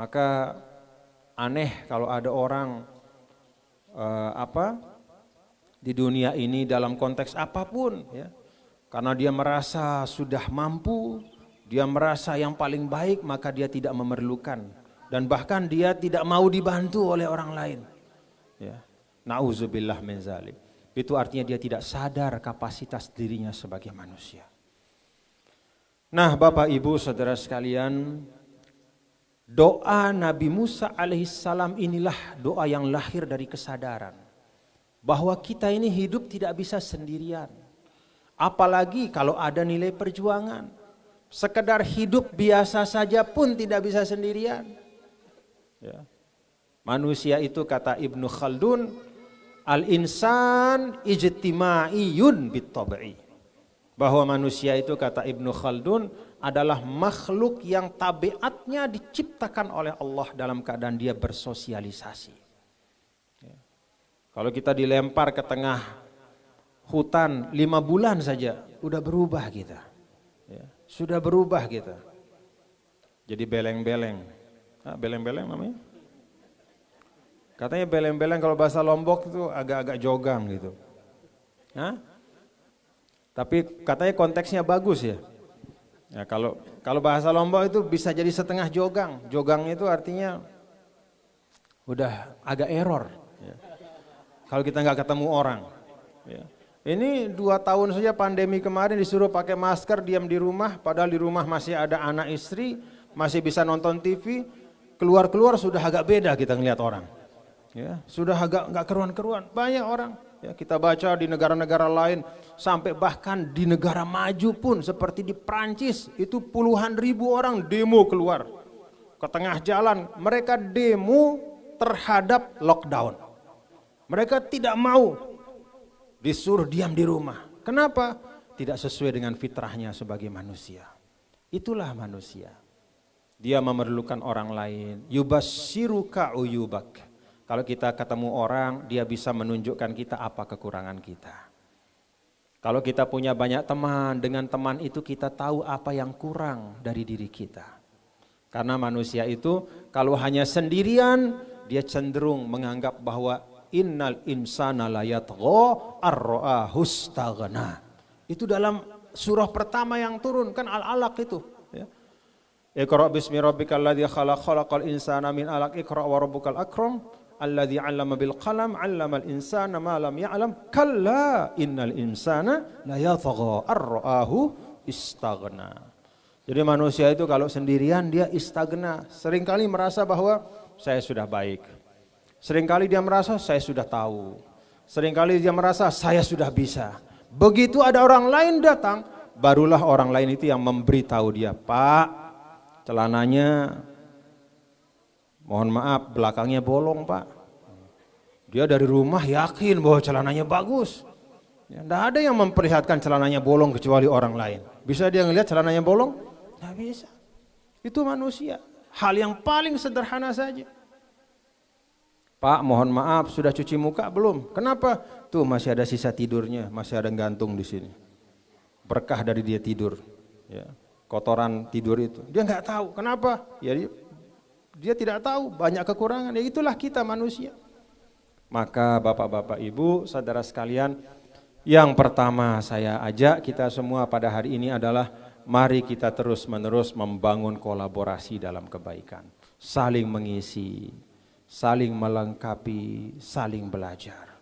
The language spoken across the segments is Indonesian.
Maka aneh kalau ada orang di dunia ini dalam konteks apapun ya, karena dia merasa sudah mampu, dia merasa yang paling baik, maka dia tidak memerlukan dan bahkan dia tidak mau dibantu oleh orang lain. Ya. Nauzubillah min zalik. Itu artinya dia tidak sadar kapasitas dirinya sebagai manusia. Nah, Bapak Ibu Saudara sekalian, doa Nabi Musa alaihissalam inilah doa yang lahir dari kesadaran bahwa kita ini hidup tidak bisa sendirian. Apalagi kalau ada nilai perjuangan. Sekedar hidup biasa saja pun tidak bisa sendirian. Ya. Manusia itu kata Ibnu Khaldun, al-insan ijtima'iyun bit-tab'i. Bahwa manusia itu kata Ibnu Khaldun adalah makhluk yang tabiatnya diciptakan oleh Allah dalam keadaan dia bersosialisasi. Ya. Kalau kita dilempar ke tengah hutan 5 bulan saja udah berubah kita. Ya. Sudah berubah kita. Jadi beleng-beleng. Beleng-beleng namanya? Katanya beleng-beleng kalau bahasa Lombok itu agak-agak jogang gitu. Hah? Tapi katanya konteksnya bagus ya. Ya kalau bahasa Lombok itu bisa jadi setengah jogang. Jogang itu artinya udah agak error. Ya. Kalau kita nggak ketemu orang. Ya. Ini 2 tahun saja pandemi kemarin disuruh pakai masker, diam di rumah. Padahal di rumah masih ada anak istri, masih bisa nonton TV. Keluar-keluar sudah agak beda kita ngelihat orang. Ya, sudah agak nggak keruan-keruan. Banyak orang. Ya, kita baca di negara-negara lain sampai bahkan di negara maju pun seperti di Prancis itu puluhan ribu orang demo keluar ke tengah jalan. Mereka demo terhadap lockdown. Mereka tidak mau disuruh diam di rumah. Kenapa? Tidak sesuai dengan fitrahnya sebagai manusia. Itulah manusia. Dia memerlukan orang lain. Yubassiruka uyubak. Kalau kita ketemu orang, dia bisa menunjukkan kita apa kekurangan kita. Kalau kita punya banyak teman, dengan teman itu kita tahu apa yang kurang dari diri kita. Karena manusia itu kalau hanya sendirian, dia cenderung menganggap bahwa innal insana la yatgha ar-ra'ahu istaghna. Itu dalam surah pertama yang turun, kan Al-Alaq itu. Ya. Iqra bismi rabbikal ladzi khalaq, khalaqal insana min alaq, iqra wa rabbukal akram. Alladzi 'allama bil qalam 'allamal insana ma lam ya'lam kalla innal insana la yatgha ar-ra'ahu istaghna. Jadi manusia itu kalau sendirian dia istaghna, seringkali merasa bahwa saya sudah baik. Seringkali dia merasa saya sudah tahu. Seringkali dia merasa saya sudah bisa. Begitu ada orang lain datang, barulah orang lain itu yang memberitahu dia, "Pak, celananya mohon maaf, belakangnya bolong Pak." Dia dari rumah yakin bahwa celananya bagus. Ya, tidak ada yang memperlihatkan celananya bolong kecuali orang lain. Bisa dia ngelihat celananya bolong? Tidak bisa. Itu manusia. Hal yang paling sederhana saja. Pak, mohon maaf, sudah cuci muka belum? Kenapa? Tuh masih ada sisa tidurnya, masih ada gantung di sini. Berkah dari dia tidur. Ya, kotoran tidur itu. Dia nggak tahu. Kenapa? Ya dia tidak tahu, banyak kekurangan. Ya itulah kita manusia. Maka Bapak-bapak, Ibu, saudara sekalian, yang pertama saya ajak kita semua pada hari ini adalah mari kita terus-menerus membangun kolaborasi dalam kebaikan. Saling mengisi, saling melengkapi, saling belajar.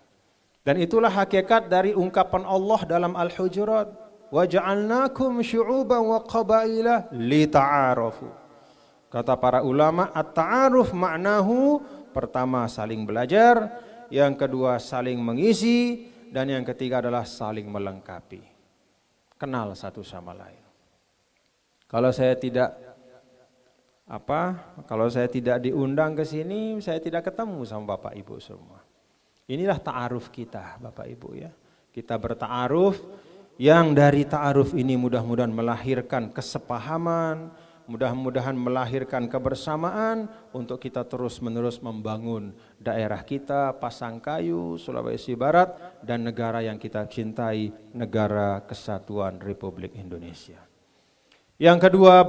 Dan itulah hakikat dari ungkapan Allah dalam Al-Hujurat, wa ja'alnakum syu'uban wa qabaila lita'arafu. Kata para ulama, at-ta'aruf maknahu pertama saling belajar, yang kedua saling mengisi, dan yang ketiga adalah saling melengkapi. Kenal satu sama lain. Kalau saya tidak diundang ke sini, saya tidak ketemu sama Bapak Ibu semua. Inilah ta'aruf kita, Bapak Ibu ya. Kita berta'aruf, yang dari ta'aruf ini mudah-mudahan melahirkan kesepahaman, mudah-mudahan melahirkan kebersamaan untuk kita terus-menerus membangun daerah kita, Pasangkayu, Sulawesi Barat, dan negara yang kita cintai, negara Kesatuan Republik Indonesia. Yang kedua,